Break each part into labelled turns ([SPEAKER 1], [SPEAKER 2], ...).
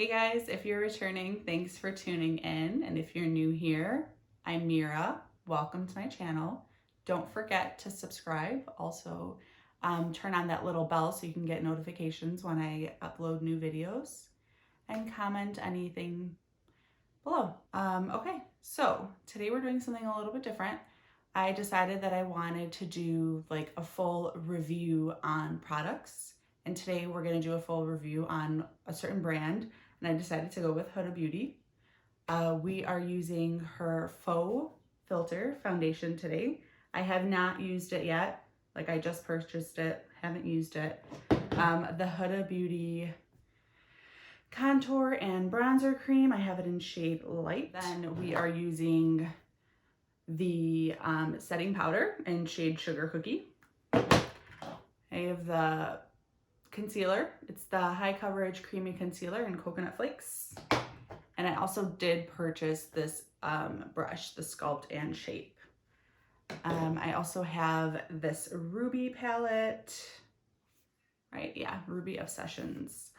[SPEAKER 1] Hey guys, if you're returning, thanks for tuning in. And if you're new here, I'm Mira. Welcome to my channel. Don't forget to subscribe. Also, turn on that little bell so you can get notifications when I upload new videos, and comment anything below. Okay, so today we're doing something a little bit different. I decided that I wanted to do like a full review on products. And today we're gonna do a full review on a certain brand, and I decided to go with HudaBeauty. We are using her Faux Filter foundation today. I have not used it yet. Like, I just purchased it, haven't used it. The HudaBeauty contour and bronzer cream, I have it in shade light. Then we are using the setting powder in shade Sugar Cookie. I have the concealer. It's the High Coverage Creamy Concealer in Coconut Flakes. And I also did purchase this brush, the Sculpt and Shape. I also have this Ruby palette. Right, yeah, Ruby Obsessions.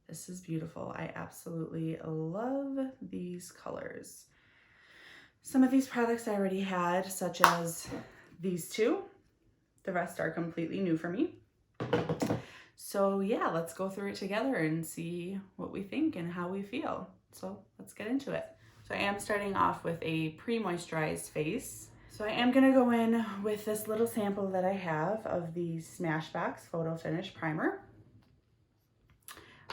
[SPEAKER 1] This is beautiful. I absolutely love these colors. Some of these products I already had, such as these two. The rest are completely new for me. So yeah, let's go through it together and see what we think and how we feel. So let's get into it. So I am starting off with a pre-moisturized face. So I am gonna go in with this little sample that I have of the Smashbox Photo Finish Primer.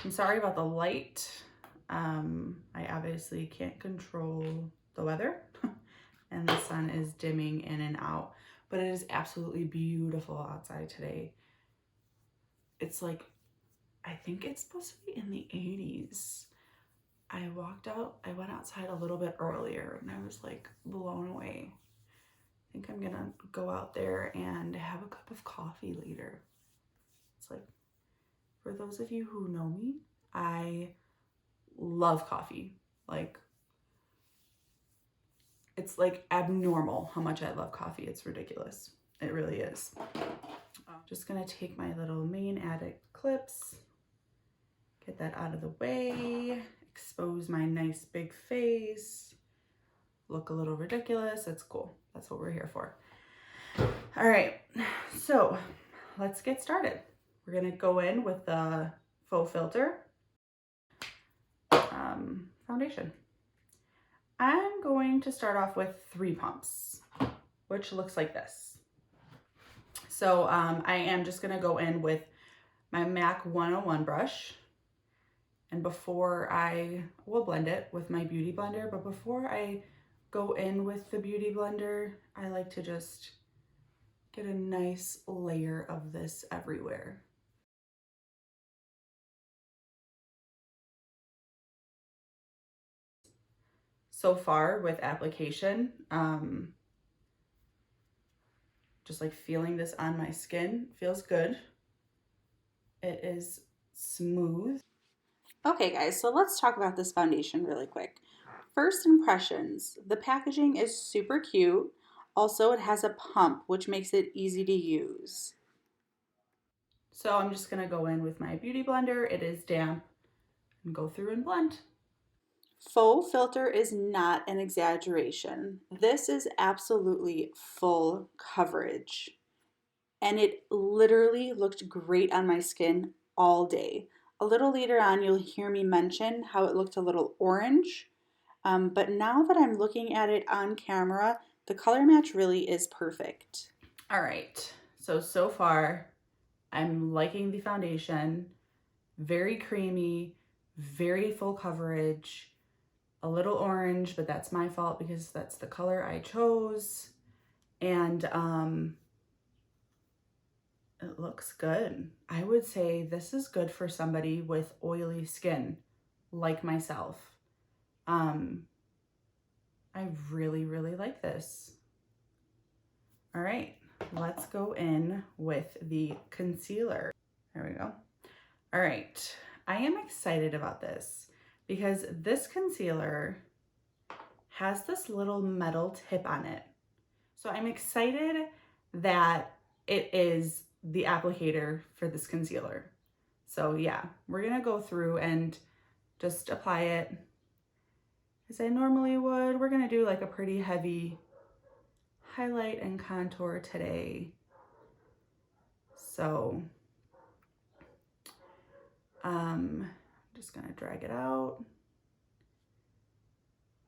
[SPEAKER 1] I'm sorry about the light. I obviously can't control the weather and the sun is dimming in and out, but it is absolutely beautiful outside today. It's like, I think it's supposed to be in the 80s. I went outside a little bit earlier and I was like blown away. I think I'm gonna go out there and have a cup of coffee later. It's like, for those of you who know me, I love coffee. Like, it's like abnormal how much I love coffee. It's ridiculous. It really is. I'm just gonna take my little main addict clips, get that out of the way, expose my nice big face, look a little ridiculous. It's cool. That's what we're here for. All right, so let's get started. We're gonna go in with the Faux Filter foundation. I'm going to start off with 3 pumps, which looks like this. So I am just gonna go in with my MAC 101 brush, and before I will blend it with my Beauty Blender, but before I go in with the Beauty Blender, I like to just get a nice layer of this everywhere. So far with application, just like feeling this on my skin, feels good. It is smooth. Okay guys, so let's talk about this foundation really quick. First impressions, the packaging is super cute. Also, it has a pump, which makes it easy to use. So I'm just gonna go in with my Beauty Blender. It is damp, and go through and blend. Faux filter is not an exaggeration. This is absolutely full coverage. And it literally looked great on my skin all day. A little later on, you'll hear me mention how it looked a little orange. But now that I'm looking at it on camera, the color match really is perfect. All right, so far, I'm liking the foundation. Very creamy, very full coverage. A little orange, but that's my fault because that's the color I chose. And it looks good. I would say this is good for somebody with oily skin like myself. I really, really like this. All right, let's go in with the concealer. There we go. All right, I am excited about this because this concealer has this little metal tip on it. So I'm excited that it is the applicator for this concealer. So yeah, we're gonna go through and just apply it as I normally would. We're gonna do like a pretty heavy highlight and contour today. So I'm just gonna drag it out.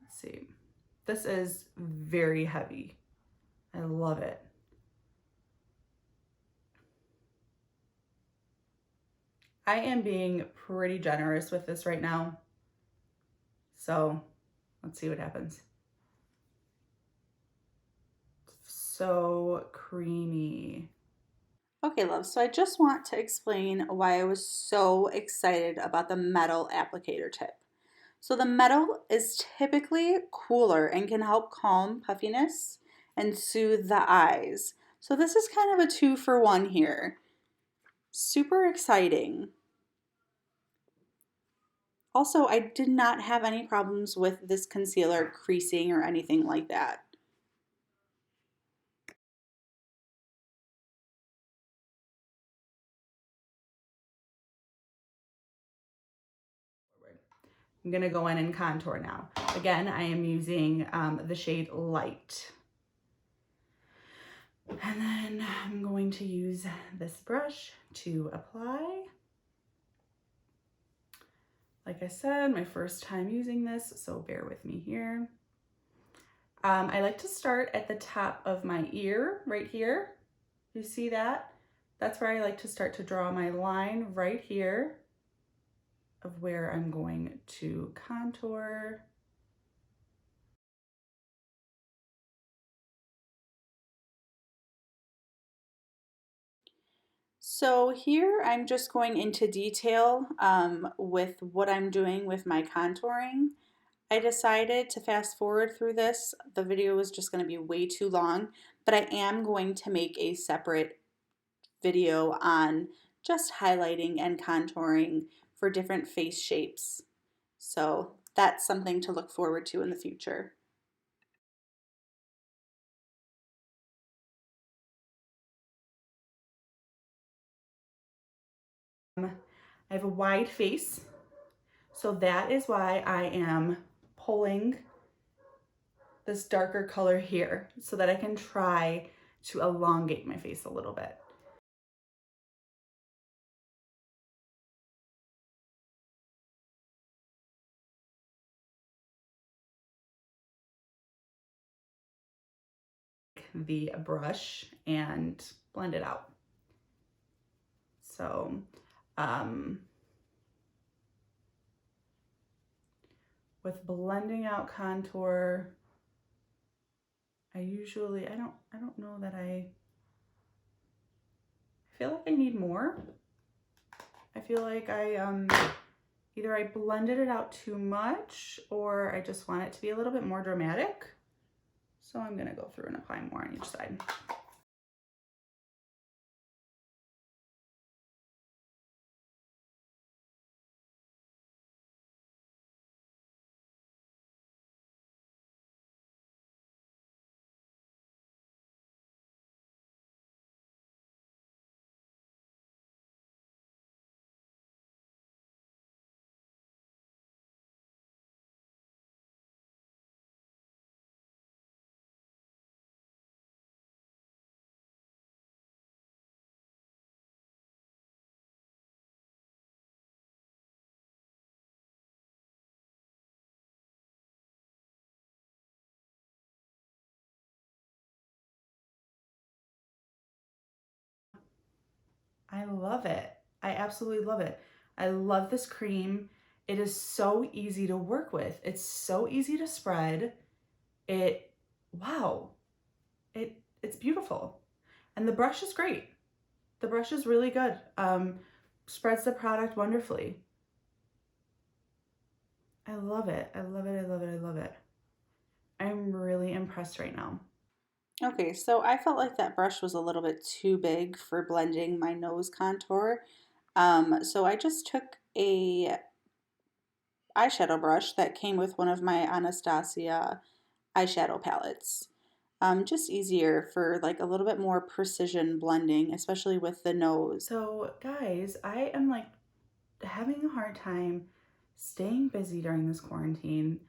[SPEAKER 1] Let's see. This is very heavy. I love it. I am being pretty generous with this right now. So let's see what happens. So creamy. Okay, love, so I just want to explain why I was so excited about the metal applicator tip. So the metal is typically cooler and can help calm puffiness and soothe the eyes. So this is kind of a 2-for-1 here. Super exciting. Also, I did not have any problems with this concealer creasing or anything like that. I'm gonna go in and contour now. Again, I am using the shade Light. And then I'm going to use this brush to apply. Like I said, my first time using this, so bear with me here. I like to start at the top of my ear, right here. You see that? That's where I like to start to draw my line right here of where I'm going to contour. So here I'm just going into detail with what I'm doing with my contouring. I decided to fast forward through this. The video was just going to be way too long, but I am going to make a separate video on just highlighting and contouring for different face shapes. So that's something to look forward to in the future. I have a wide face, so that is why I am pulling this darker color here so that I can try to elongate my face a little bit. The brush and blend it out. So with blending out contour, I don't know that I feel like I need more. I feel like either I blended it out too much or I just want it to be a little bit more dramatic. So I'm gonna go through and apply more on each side. I love it. I absolutely love it. I love this cream. It is so easy to work with. It's so easy to spread. Wow, it's beautiful. And the brush is great. The brush is really good. Spreads the product wonderfully. I love it. I love it. I love it. I love it. I'm really impressed right now. Okay, so I felt like that brush was a little bit too big for blending my nose contour. So I just took a eyeshadow brush that came with one of my Anastasia eyeshadow palettes. Just easier for like a little bit more precision blending, especially with the nose. So guys, I am like having a hard time staying busy during this quarantine.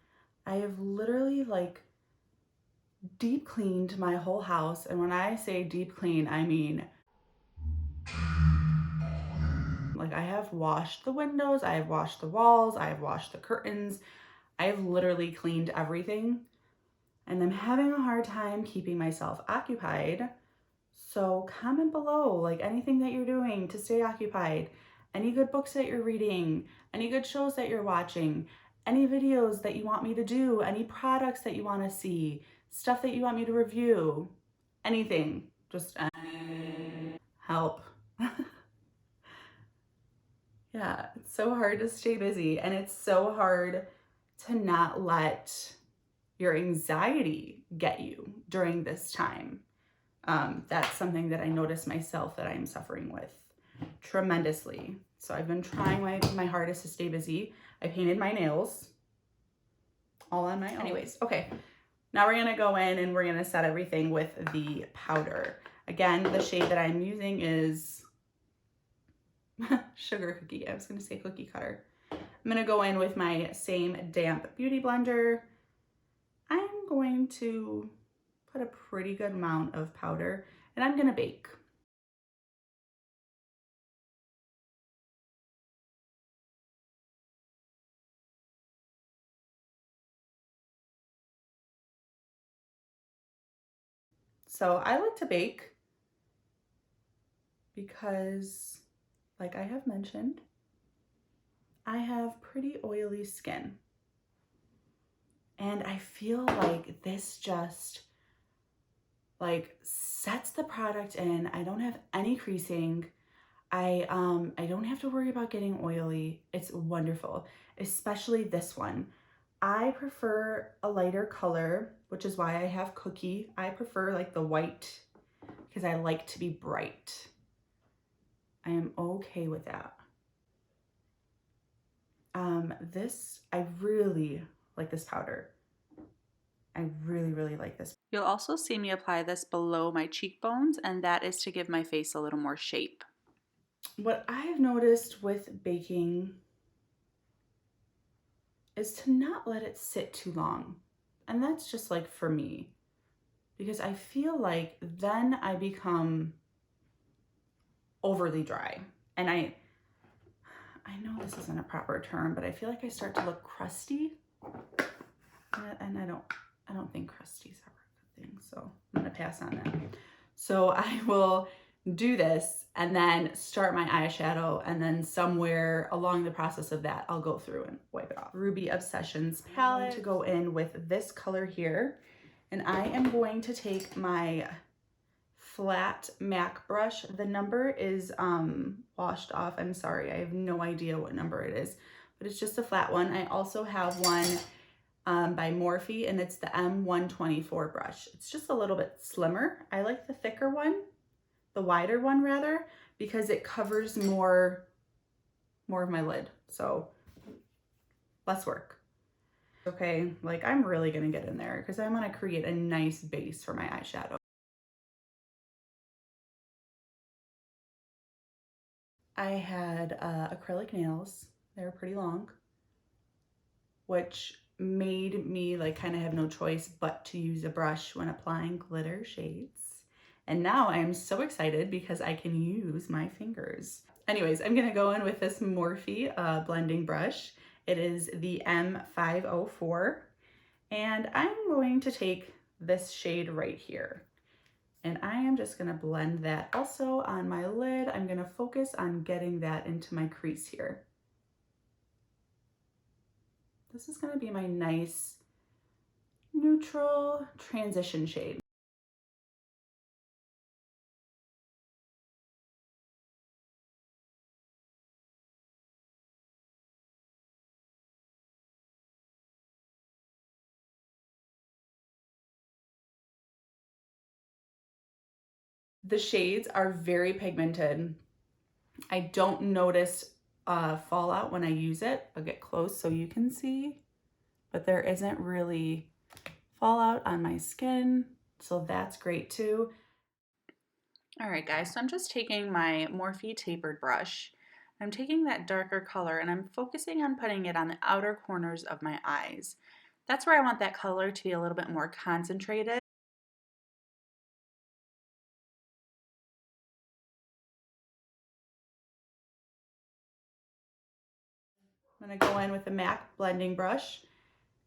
[SPEAKER 1] I have literally like deep cleaned my whole house. And when I say deep clean, I mean like I have washed the windows, I have washed the walls, I have washed the curtains. I have literally cleaned everything. And I'm having a hard time keeping myself occupied. So comment below, like anything that you're doing to stay occupied, any good books that you're reading, any good shows that you're watching, any videos that you want me to do, any products that you want to see, stuff that you want me to review, anything, just anything. Help. Yeah, it's so hard to stay busy, and it's so hard to not let your anxiety get you during this time. That's something that I notice myself that I'm suffering with tremendously. So I've been trying my hardest to stay busy. I painted my nails all on my own. Anyways, okay. Now we're gonna go in and we're gonna set everything with the powder. Again, the shade that I'm using is Sugar Cookie. I was gonna say Cookie Cutter. I'm gonna go in with my same damp beauty blender. I'm going to put a pretty good amount of powder, and I'm gonna bake. So I like to bake because, like I have mentioned, I have pretty oily skin. And I feel like this just like sets the product in. I don't have any creasing. I don't have to worry about getting oily. It's wonderful, especially this one. I prefer a lighter color, which is why I have Cookie. I prefer like the white because I like to be bright. I am okay with that. I really like this powder. I really, really like this. You'll also see me apply this below my cheekbones, and that is to give my face a little more shape. What I've noticed with baking is to not let it sit too long. And that's just like for me, because I feel like then I become overly dry. And I know this isn't a proper term, but I feel like I start to look crusty. And I don't think crusty's ever a good thing. So I'm gonna pass on that. So I will do this and then start my eyeshadow, and then somewhere along the process of that, I'll go through and wipe it off. Ruby Obsessions palette to go in with this color here. And I am going to take my flat MAC brush. The number is washed off. I'm sorry, I have no idea what number it is, but it's just a flat one. I also have one by Morphe, and it's the M124 brush. It's just a little bit slimmer. I like the thicker one, the wider one rather, because it covers more of my lid. So less work. Okay, like I'm really gonna get in there because I want to create a nice base for my eyeshadow. I had acrylic nails. They were pretty long, which made me like kind of have no choice but to use a brush when applying glitter shades. And now I am so excited because I can use my fingers. Anyways, I'm gonna go in with this Morphe blending brush. It is the M504. And I'm going to take this shade right here. And I am just gonna blend that also on my lid. I'm gonna focus on getting that into my crease here. This is gonna be my nice neutral transition shade. The shades are very pigmented. I don't notice fallout when I use it. I'll get close so you can see, but there isn't really fallout on my skin, so that's great too. All right, guys, so I'm just taking my Morphe tapered brush, I'm taking that darker color and I'm focusing on putting it on the outer corners of my eyes. That's where I want that color to be a little bit more concentrated. I'm going to go in with the MAC blending brush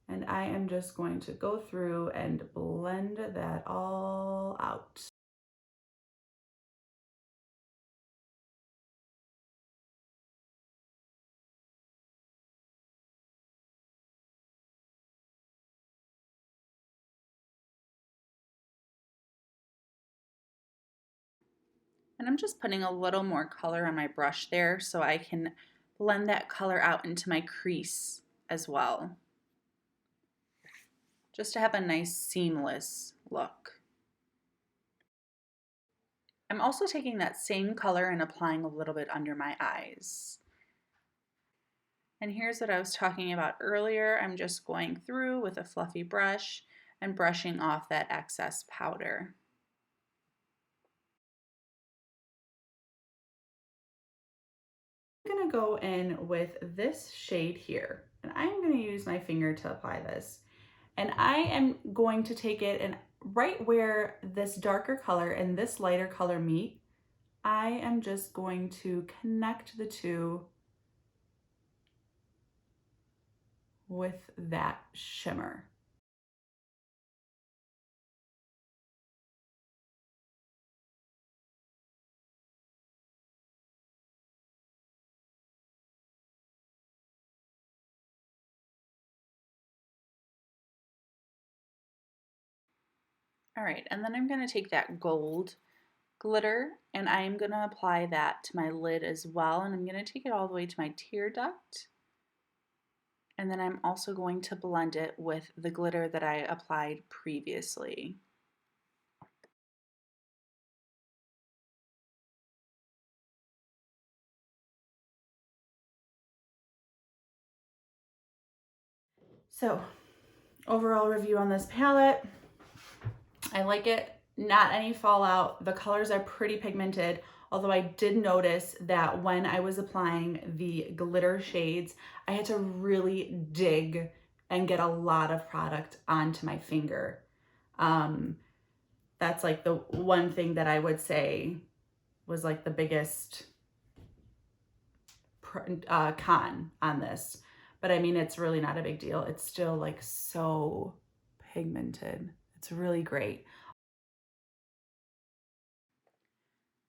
[SPEAKER 1] and I am just going to go through and blend that all out. And I'm just putting a little more color on my brush there so I can blend that color out into my crease as well, just to have a nice seamless look. I'm also taking that same color and applying a little bit under my eyes. And here's what I was talking about earlier. I'm just going through with a fluffy brush and brushing off that excess powder. I'm gonna go in with this shade here, and I'm gonna use my finger to apply this. And I am going to take it and right where this darker color and this lighter color meet, I am just going to connect the two with that shimmer. All right, and then I'm going to take that gold glitter and I'm going to apply that to my lid as well, and I'm going to take it all the way to my tear duct. And then I'm also going to blend it with the glitter that I applied previously. So, overall review on this palette, I like it. Not any fallout. The colors are pretty pigmented, although I did notice that when I was applying the glitter shades, I had to really dig and get a lot of product onto my finger. That's like the one thing that I would say was like the biggest con on this. But I mean, it's really not a big deal. It's still like so pigmented. It's really great.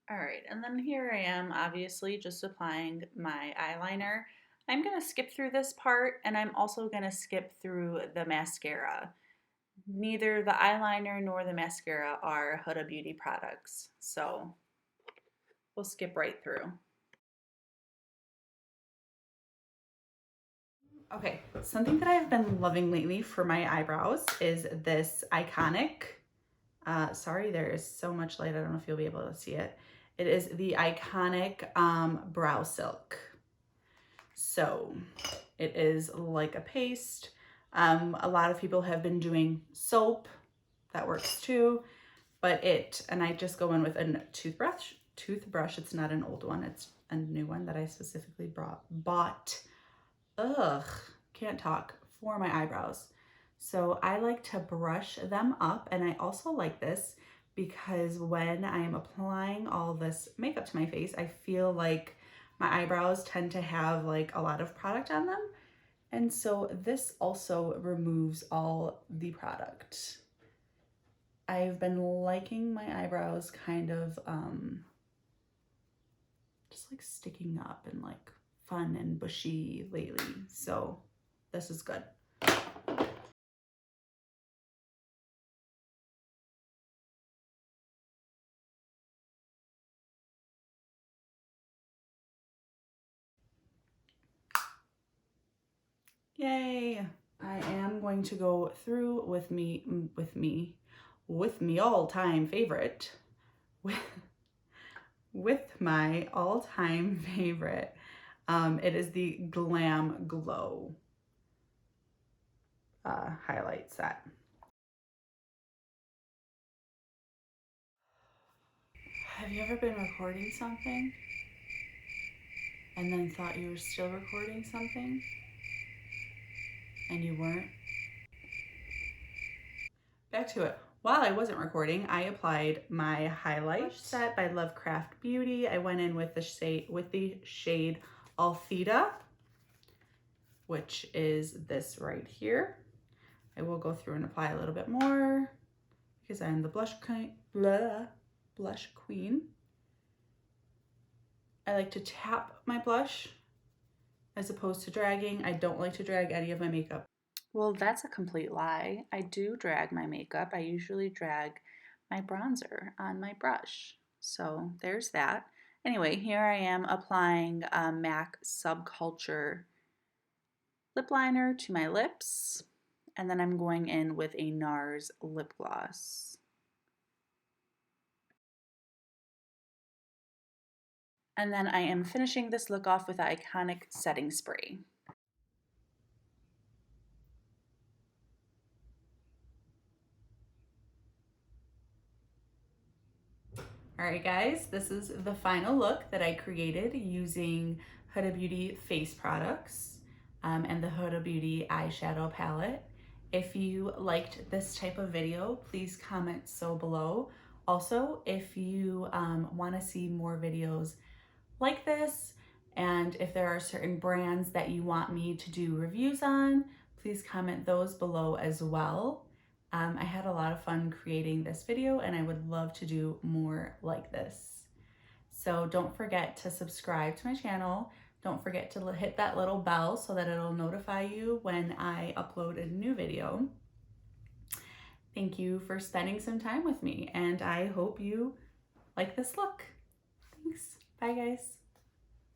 [SPEAKER 1] All right, and then here I am, obviously just applying my eyeliner. I'm gonna skip through this part and I'm also gonna skip through the mascara. Neither the eyeliner nor the mascara are Huda Beauty products, so we'll skip right through. Okay, something that I've been loving lately for my eyebrows is this iconic, sorry, there is so much light, I don't know if you'll be able to see it. It is the iconic Brow Silk. So it is like a paste. A lot of people have been doing soap, that works too, but and I just go in with a toothbrush, it's not an old one, it's a new one that I specifically bought, can't talk, for my eyebrows. So I like to brush them up, and I also like this because when I am applying all this makeup to my face, I feel like my eyebrows tend to have like a lot of product on them. And so this also removes all the product. I've been liking my eyebrows kind of just like sticking up and like fun and bushy lately. So this is good. Yay. I am going to go through with me all-time favorite, with my all-time favorite. It is the GlamGlow highlight set. Have you ever been recording something and then thought you were still recording something and you weren't. Back to it. While I wasn't recording, I applied my highlight set by Lovecraft Beauty. I went in with the shade Althea, which is this right here. I will go through and apply a little bit more because I'm the blush queen. I like to tap my blush as opposed to dragging. I don't like to drag any of my makeup. Well, that's a complete lie. I do drag my makeup. I usually drag my bronzer on my brush. So there's that. Anyway, here I am applying MAC Subculture lip liner to my lips. And then I'm going in with a Nars lip gloss. And then I am finishing this look off with the iconic setting spray. All right, guys, this is the final look that I created using Huda Beauty face products and the Huda Beauty eyeshadow palette. If you liked this type of video, please comment so below. Also, if you want to see more videos like this, and if there are certain brands that you want me to do reviews on, please comment those below as well. I had a lot of fun creating this video and I would love to do more like this. So don't forget to subscribe to my channel. Don't forget to hit that little bell so that it'll notify you when I upload a new video. Thank you for spending some time with me and I hope you like this look. Thanks. Bye guys.